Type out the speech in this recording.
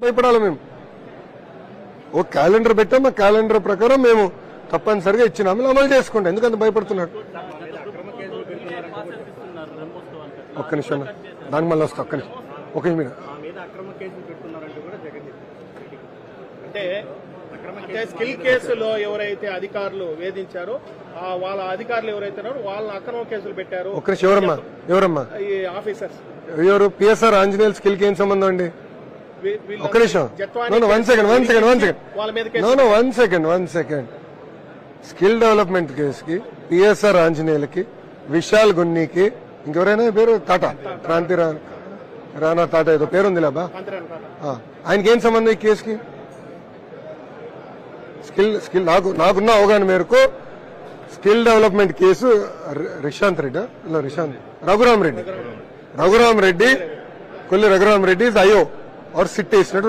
భయపడాలి మేము ఓ క్యాలెండర్ పెట్టాం ఆ క్యాలెండర్ ప్రకారం మేము తప్పనిసరిగా ఇచ్చినాము అమలు చేసుకుంటాం. ఎందుకంత భయపడుతున్నాడు? ఒక్క నిమిషం దానికి మళ్ళీ వస్తా. ఒక్క నిమిషం ఒక నిమిషం. అంటే స్కిల్ కేసులో ఎవరైతే అధికారులు వేధించారో వాళ్ళ అధికారులు ఎవరైతే వాళ్ళని అక్రమ కేసులు పెట్టారు. ఒక్క నిమిషం. ఎవరమ్మా ఈ ఆఫీసర్స్ ఎవరు? పిఎస్ఆర్ ఆంజనేయులు స్కిల్ కి ఏం సంబంధం అండి? ఒక్క నిమిషం. One second. స్కిల్ డెవలప్మెంట్ కేసుకి పిఎస్ఆర్ ఆంజనేయులకి విశాల్ గున్నీకి ఇంకెవరైనా పేరు టాటా క్రాంతి రానా టాటా ఏదో పేరుంది లేబా ఆయనకి ఏం సంబంధం ఈ కేసుకి? స్కిల్ నాకున్న అవగాహన మేరకు skill development case Raghuram Reddy Kolli Raghuram Reddy IO और సిట్ వేసినట్టు